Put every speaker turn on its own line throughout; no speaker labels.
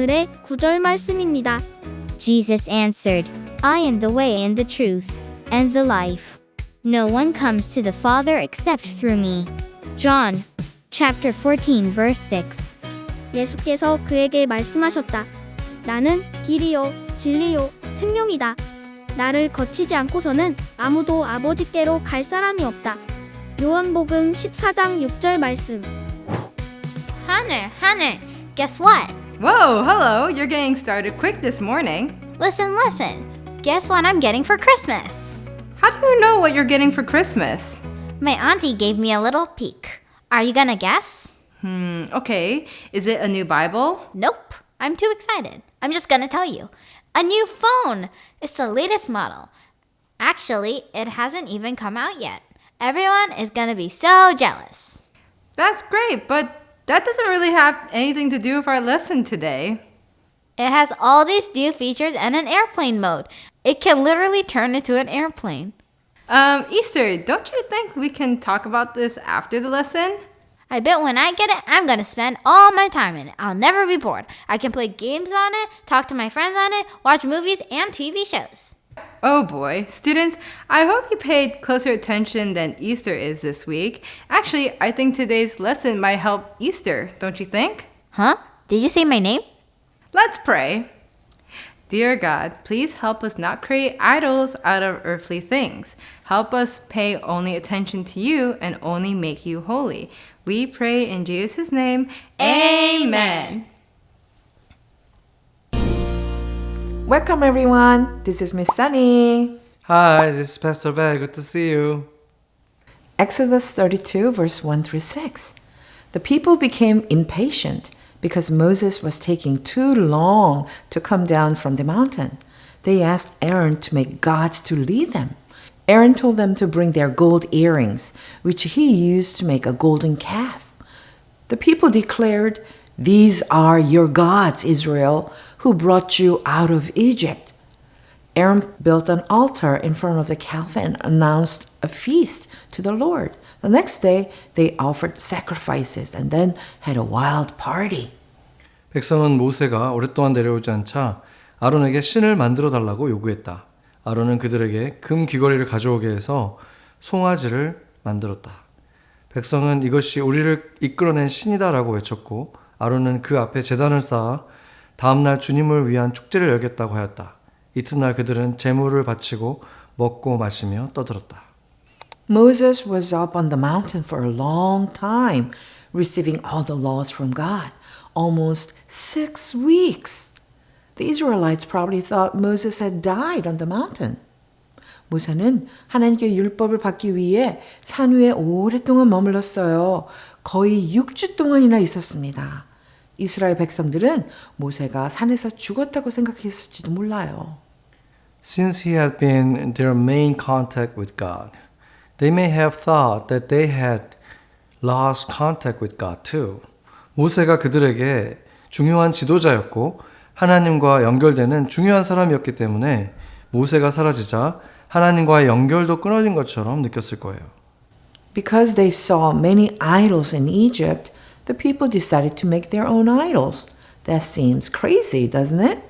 오늘의 9절 말씀입니다.
Jesus answered, I am the way and the truth, and the life. No one comes to the Father except through me. John, chapter 14, verse 6.
예수께서 그에게 말씀하셨다. 나는 길이요, 진리요, 생명이다. 나를 거치지 않고서는 아무도 아버지께로 갈 사람이 없다. 요한복음 14장 6절 말씀.
Hunter, guess what?
Whoa, hello. You're getting started quick this morning.
Listen. Guess what I'm getting for Christmas?
How do you know what you're getting for Christmas?
My auntie gave me a little peek. Are you gonna guess?
Okay. Is it a new Bible?
Nope. I'm too excited. I'm just gonna tell you. A new phone! It's the latest model. Actually, it hasn't even come out yet. Everyone is gonna be so jealous.
That's great, but that doesn't really have anything to do with our lesson today.
It has all these new features and an airplane mode. It can literally turn into an airplane.
Easter, don't you think we can talk about this after the lesson?
I bet when I get it, I'm gonna spend all my time in it. I'll never be bored. I can play games on it, talk to my friends on it, watch movies and TV shows.
Oh boy. Students, I hope you paid closer attention than Easter is this week. Actually, I think today's lesson might help Easter, don't you think?
Huh? Did you say my name?
Let's pray. Dear God, please help us not create idols out of earthly things. Help us pay only attention to you and only make you holy. We pray in Jesus' name. Amen.
Welcome everyone. This is Miss Sunny.
Hi, this is Pastor Val. Good to see you.
Exodus 32 verse 1 through 6. The people became impatient because Moses was taking too long to come down from the mountain. They asked Aaron to make gods to lead them. Aaron told them to bring their gold earrings, which he used to make a golden calf. The people declared, "These are your gods, Israel, who brought you out of Egypt." Aaron built an altar in front of the calf and announced a feast to the Lord. The next day, they offered sacrifices and then had a wild party.
백성은 모세가 오랫동안 내려오지 않자 아론에게 신을 만들어 달라고 요구했다. 아론은 그들에게 금 귀걸이를 가져오게 해서 송아지를 만들었다. 백성은 이것이 우리를 이끌어낸 신이다라고 외쳤고 아론은 그 앞에 제단을 쌓아 다음날 주님을 위한 축제를 열겠다고 하였다. 이튿날 그들은 제물을 바치고 먹고 마시며 떠들었다.
Moses was up on the mountain for a long time, receiving all the laws from God, almost 6 weeks. The Israelites probably thought Moses had died on the mountain. 모세는 하나님께 율법을 받기 위해 산 위에 오랫동안 머물렀어요. 거의 6주 동안이나 있었습니다. 이스라엘 백성들은 모세가 산에서 죽었다고 생각했을지도 몰라요.
Since he had been their main contact with God, they may have thought that they had lost contact with God too. 모세가 그들에게 중요한 지도자였고 하나님과 연결되는 중요한 사람이었기 때문에 모세가 사라지자 하나님과의 연결도 끊어진 것처럼 느꼈을 거예요.
Because they saw many idols in Egypt, the people decided to make their own idols. That seems crazy, doesn't it?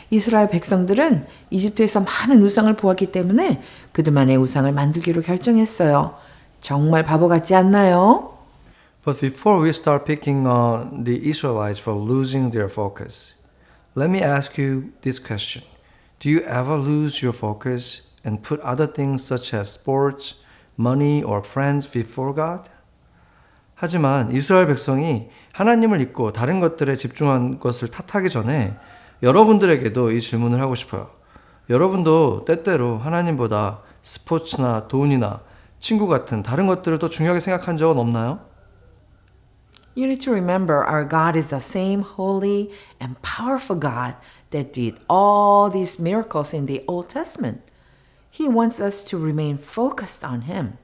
이스라엘 백성들은 이집트에서 많은 우상을 보았기 때문에 그들만의 우상을 만들기로 결정했어요. 정말 바보 같지 않나요?
But before we start picking on the Israelites for losing their focus, let me ask you this question. Do you ever lose your focus and put other things such as sports, money, or friends before God? 하지만 이스라엘 백성이 하나님을 잊고 다른 것들에 집중한 것을 탓하기 전에 여러분들에게도 이 질문을 하고 싶어요. 여러분도 때때로 하나님보다 스포츠나 돈이나 친구 같은 다른 것들을 더 중요하게 생각한 적은 없나요?
You need to remember our God is the same holy and powerful God that did all these miracles in the Old Testament. He wants us to remain focused on Him.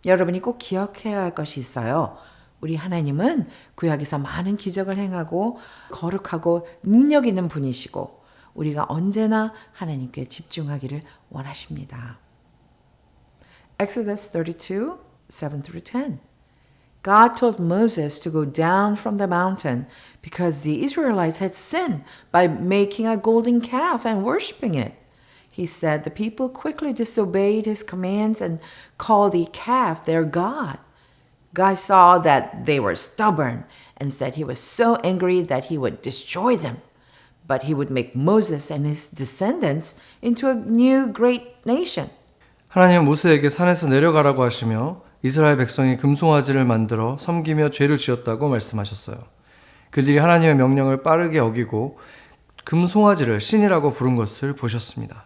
여러분이 꼭 기억해야 할 것이 있어요. 우리 하나님은 구약에서 많은 기적을 행하고 거룩하고 능력 있는 분이시고 우리가 언제나 하나님께 집중하기를 원하십니다. Exodus 32, 7 through 10. God told Moses to go down from the mountain because the Israelites had sinned by making a golden calf and worshiping it. He said the people quickly disobeyed his commands and called the calf their God. God saw that they were stubborn and said he was so angry that he would destroy them. But he would make Moses and his descendants into a new great nation.
하나님은 모세에게 산에서 내려가라고 하시며 이스라엘 백성이 금송아지를 만들어 섬기며 죄를 지었다고 말씀하셨어요. 그들이 하나님의 명령을 빠르게 어기고 금송아지를 신이라고 부른 것을 보셨습니다.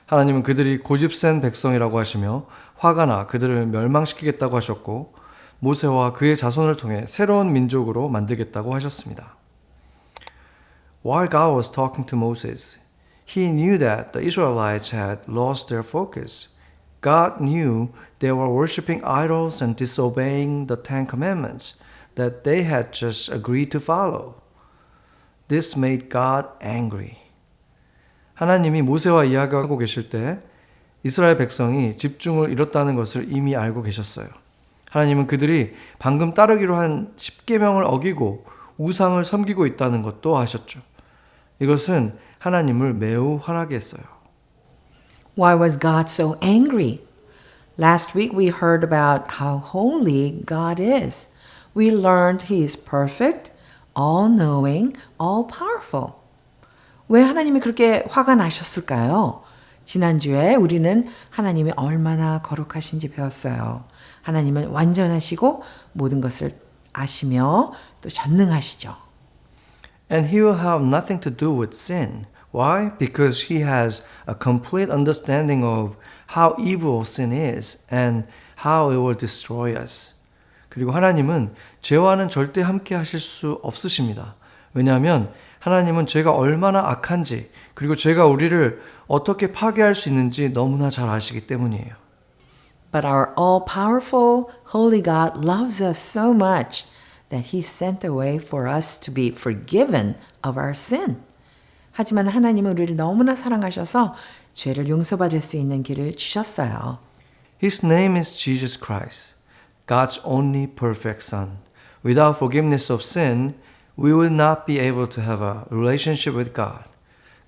하나님은 그들이 고집센 백성이라고 하시며 화가 나 그들을 멸망시키겠다고 하셨고 모세와 그의 자손을 통해 새로운 민족으로 만들겠다고 하셨습니다. While God was talking to Moses, he knew that the Israelites had lost their focus. God knew they were worshiping idols and disobeying the Ten Commandments that they had just agreed to follow. This made God angry. 하나님이 모세와 이야기하고 계실 때 이스라엘 백성이 집중을 잃었다는 것을 이미 알고 계셨어요. 하나님은 그들이 방금 따르기로 한 10계명을 어기고 우상을 섬기고 있다는 것도 아셨죠. 이것은 하나님을 매우 화나게 했어요.
Why was God so angry? Last week we heard about how holy God is. We learned He is perfect, all-knowing, all-powerful. 왜 하나님이 그렇게 화가 나셨을까요? 지난주에 우리는 하나님이 얼마나 거룩하신지 배웠어요. 하나님은 완전하시고 모든 것을 아시며 또 전능하시죠.
And he will have nothing to do with sin. Why? Because he has a complete understanding of how evil sin is and how it will destroy us. 그리고 하나님은 죄와는 절대 함께 하실 수 없으십니다. 왜냐하면 하나님은 죄가 얼마나 악한지 그리고 죄가 우리를 어떻게 파괴할 수 있는지 너무나 잘 아시기 때문이에요.
But our all-powerful, holy God loves us so much that He sent a way for us to be forgiven of our sin. 하지만 하나님은 우리를 너무나 사랑하셔서 죄를 용서받을 수 있는 길을 주셨어요.
His name is Jesus Christ, God's only perfect Son. Without forgiveness of sin, we will not be able to have a relationship with God.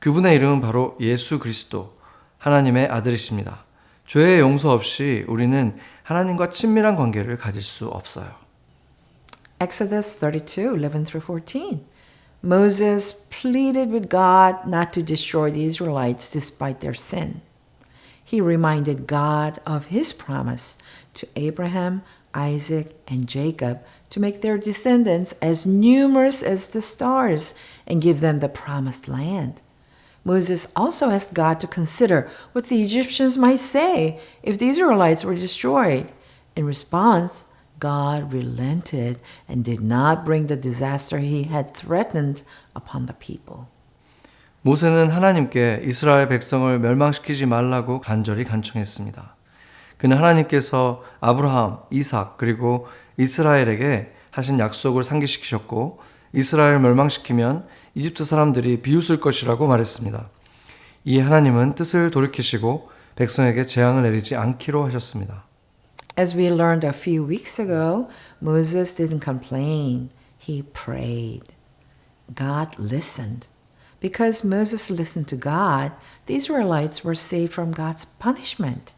그분의 이름은 바로 예수 그리스도, 하나님의 아들이십니다. 죄의 용서 없이 우리는 하나님과 친밀한 관계를 가질 수 없어요.
Exodus 32, 11 through 14. Moses pleaded with God not to destroy the Israelites despite their sin. He reminded God of His promise to Abraham, Isaac, and Jacob to make their descendants as numerous as the stars and give them the promised land. Moses also asked God to consider what the Egyptians might say if the Israelites were destroyed. In response, God relented and did not bring the disaster he had threatened upon the people.
모세는 하나님께 이스라엘 백성을 멸망시키지 말라고 간절히 간청했습니다. 그는 하나님께서 아브라함, 이삭 그리고 이스라엘에게 하신 약속을 상기시키셨고 이스라엘을 멸망시키면 이집트 사람들이 비웃을 것이라고 말했습니다. 이에 하나님은 뜻을 돌이키시고 백성에게 재앙을 내리지 않기로 하셨습니다.
As we learned a few weeks ago, Moses didn't complain. He prayed. God listened. Because Moses listened to God, the Israelites were saved from God's punishment.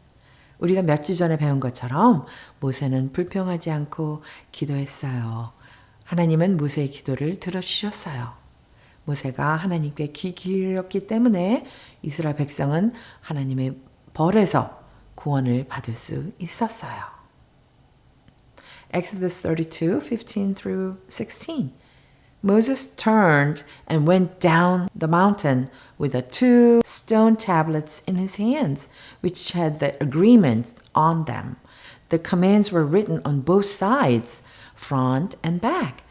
우리가 몇 주 전에 배운 것처럼 모세는 불평하지 않고 기도했어요. 하나님은 모세의 기도를 들어주셨어요. 모세가 하나님께 귀 기울였기 때문에 이스라엘 백성은 하나님의 벌에서 구원을 받을 수 있었어요. Exodus 32, 15 through 16. Moses turned and went down the mountain with the 2 stone tablets in his hands, which had the agreements on them. The commands were written on both sides, front and back.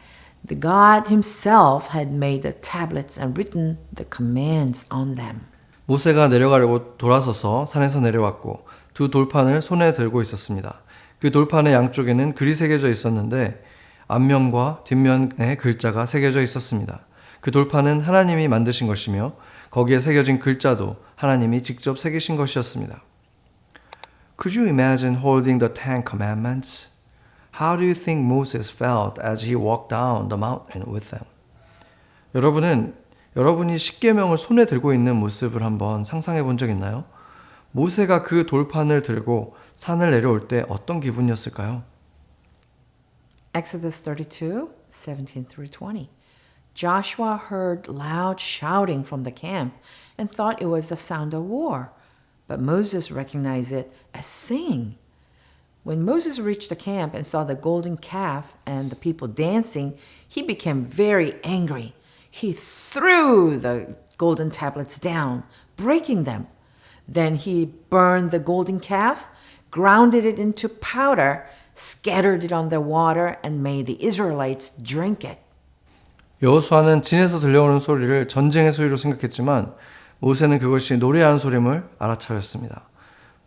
The God himself had made the tablets and written the commands on them.
모세가 내려가려고 돌아서서 산에서 내려왔고 두 돌판을 손에 들고 있었습니다. 그 돌판의 양쪽에는 글이 새겨져 있었는데 앞면과 뒷면에 글자가 새겨져 있었습니다. 그 돌판은 하나님이 만드신 것이며 거기에 새겨진 글자도 하나님이 직접 새기신 것이었습니다. Could you imagine holding the Ten Commandments? How do you think Moses felt as he walked down the mountain with them? 여러분이 십계명을 손에 들고 있는 모습을 한번 상상해 본 적 있나요? 모세가 그 돌판을 들고 산을 내려올 때 어떤 기분이었을까요?
Exodus 32, 17 through 20. Joshua heard loud shouting from the camp and thought it was the sound of war, but Moses recognized it as singing. When Moses reached the camp and saw the golden calf and the people dancing, he became very angry. He threw the golden tablets down, breaking them. Then he burned the golden calf, grounded it into powder, scattered it on the water, and made the Israelites drink it.
여호수아는 진에서 들려오는 소리를 전쟁의 소리로 생각했지만 모세는 그것이 노래하는 소림을 알아차렸습니다.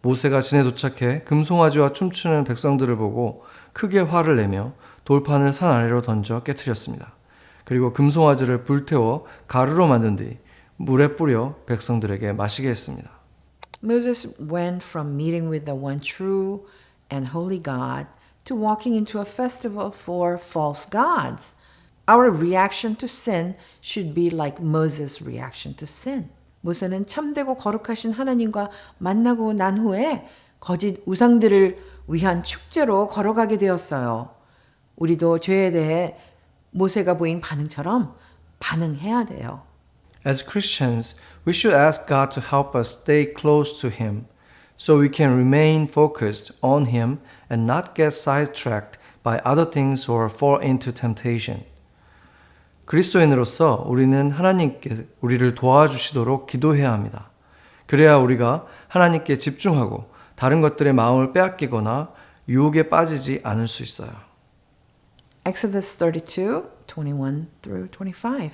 모세가 진에 도착해 금송아지와 춤추는 백성들을 보고 크게 화를 내며 돌판을 산 아래로 던져 깨뜨렸습니다. 그리고 금송아지를 불태워 가루로 만든 뒤 물에 뿌려 백성들에게 마시게 했습니다.
Moses went from meeting with the one true and holy God to walking into a festival for false gods. Our reaction to sin should be like Moses' reaction to sin. 모세는 참되고 거룩하신 하나님과 만나고 난 후에 거짓 우상들을 위한 축제로 걸어가게 되었어요. 우리도 죄에 대해 모세가 보인 반응처럼 반응해야 돼요.
As Christians, we should ask God to help us stay close to Him so we can remain focused on Him and not get sidetracked by other things or fall into temptation. 그리스도인으로서 우리는 하나님께 우리를 도와주시도록 기도해야 합니다. 그래야 우리가 하나님께 집중하고 다른 것들의 마음을 빼앗기거나 유혹에 빠지지 않을 수 있어요.
Exodus 32, 21 through 25.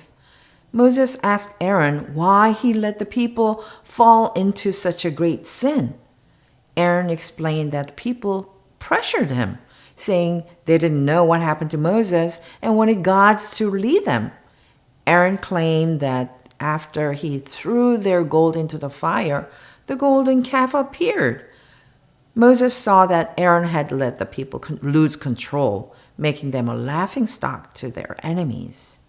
Moses asked Aaron why he let the people fall into such a great sin. Aaron explained that the people pressured him, saying they didn't know what happened to Moses and wanted God to lead them. Aaron claimed that after he threw their gold into the fire, the golden calf appeared. Moses saw that Aaron had let the people lose control, making them a laughingstock to their enemies.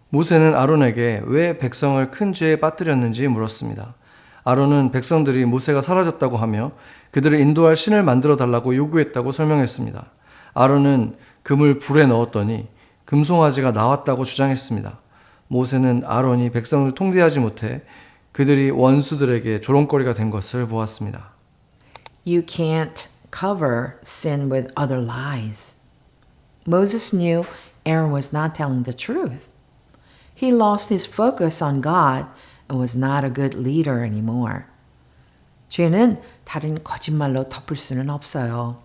모세는 아론에게 왜 백성을 큰 죄에 빠뜨렸는지 물었습니다. 아론은 백성들이 모세가 사라졌다고 하며 그들을 인도할 신을 만들어 달라고 요구했다고 설명했습니다. 아론은 금을 불에 넣었더니 금송아지가 나왔다고 주장했습니다. 모세는 아론이 백성을 통제하지 못해 그들이 원수들에게 조롱거리가 된 것을 보았습니다.
You can't cover sin with other lies. Moses knew Aaron was not telling the truth. He lost his focus on God and was not a good leader anymore. 죄는 다른 거짓말로 덮을 수는 없어요.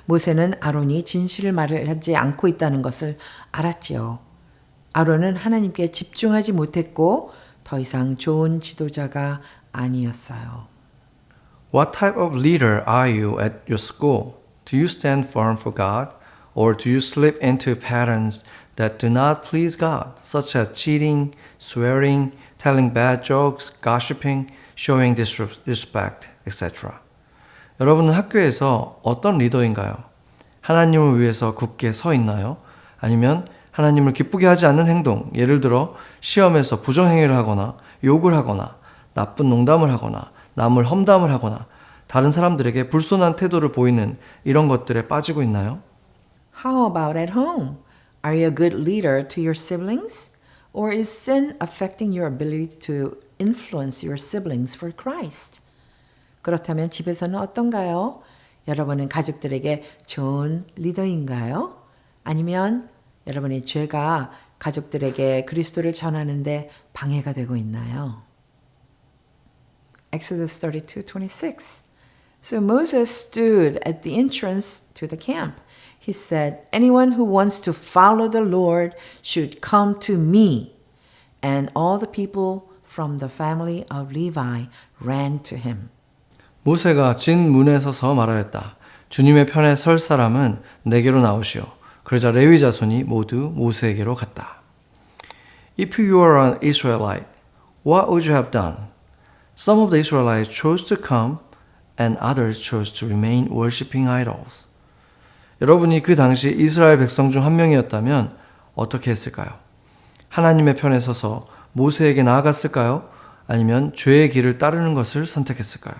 모세는 아론이 진실을 말하지 않고 있다는 것을 알았지요. 아론은 하나님께 집중하지 못했고 더 이상 좋은 지도자가 아니었어요.
What type of leader are you at your school? Do you stand firm for God? Or do you slip into patterns that do not please God, such as cheating, swearing, telling bad jokes, gossiping, showing disrespect, etc. 여러분은 학교에서 어떤 리더인가요? 하나님을 위해서 굳게 서 있나요? 아니면 하나님을 기쁘게 하지 않는 행동, 예를 들어 시험에서 부정행위를 하거나 욕을 하거나 나쁜 농담을 하거나 남을 험담을 하거나 다른 사람들에게 불손한 태도를 보이는 이런 것들에 빠지고 있나요?
How about at home? Are you a good leader to your siblings? Or is sin affecting your ability to influence your siblings for Christ? 그렇다면 집에서는 어떤가요? 여러분은 가족들에게 좋은 리더인가요? 아니면 여러분의 죄가 가족들에게 그리스도를 전하는데 방해가 되고 있나요? Exodus 32:26. So Moses stood at the entrance to the camp. He said, "Anyone who wants to follow the Lord should come to me." And all the people from the family of Levi ran to him.
모세가 진 문에 서서 말하였다. 주님의 편에 설 사람은 내게로 나오시오. 그러자 레위 자손이 모두 모세에게로 갔다. If you were an Israelite, what would you have done? Some of the Israelites chose to come and others chose to remain worshiping idols. 여러분이 그 당시 이스라엘 백성 중 한 명이었다면 어떻게 했을까요? 하나님의 편에 서서 모세에게 나아갔을까요? 아니면 죄의 길을 따르는 것을 선택했을까요?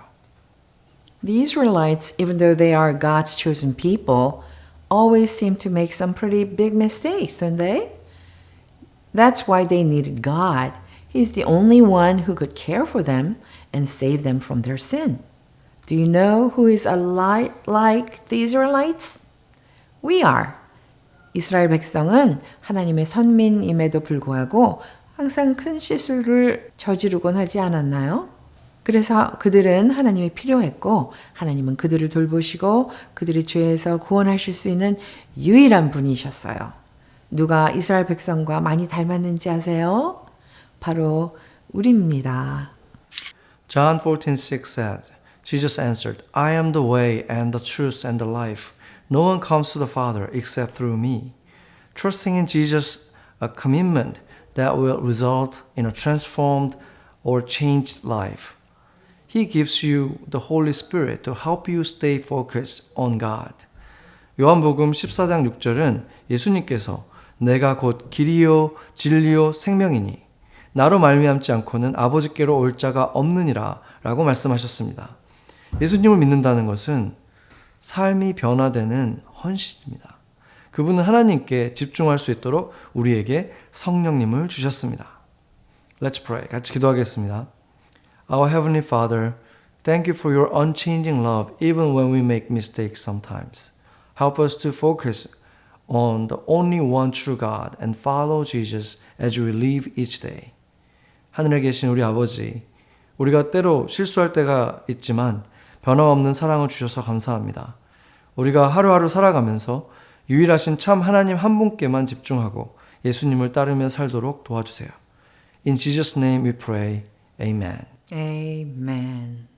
The Israelites, even though they are God's chosen people, always seem to make some pretty big mistakes, don't they? That's why they needed God. He's the only one who could care for them and save them from their sin. Do you know who is a lot like the Israelites? We are. 이스라엘 백성은 하나님의 선민임에도 불구하고 항상 큰 실수를 저지르곤 하지 않았나요? 그래서 그들은 하나님이 필요했고 하나님은 그들을 돌보시고 그들의 죄에서 구원하실 수 있는 유일한 분이셨어요. 누가 이스라엘 백성과 많이 닮았는지 아세요? 바로 우리입니다.
John 14:6 said, Jesus answered, I am the way and the truth and the life. No one comes to the Father except through me. Trusting in Jesus, a commitment that will result in a transformed or changed life. He gives you the Holy Spirit to help you stay focused on God. 요한복음 14장 6절은 예수님께서 내가 곧 길이요 진리요 생명이니 나로 말미암지 않고는 아버지께로 올 자가 없느니라 라고 말씀하셨습니다. 예수님을 믿는다는 것은 삶이 변화되는 헌신입니다. 그분은 하나님께 집중할 수 있도록 우리에게 성령님을 주셨습니다. Let's pray. 같이 기도하겠습니다. Our Heavenly Father, thank you for your unchanging love even when we make mistakes sometimes. Help us to focus on the only one true God and follow Jesus as we live each day. 하늘에 계신 우리 아버지, 우리가 때로 실수할 때가 있지만 변함없는 사랑을 주셔서 감사합니다. 우리가 하루하루 살아가면서 유일하신 참 하나님 한 분께만 집중하고 예수님을 따르며 살도록 도와주세요. In Jesus' name we pray. Amen.
Amen.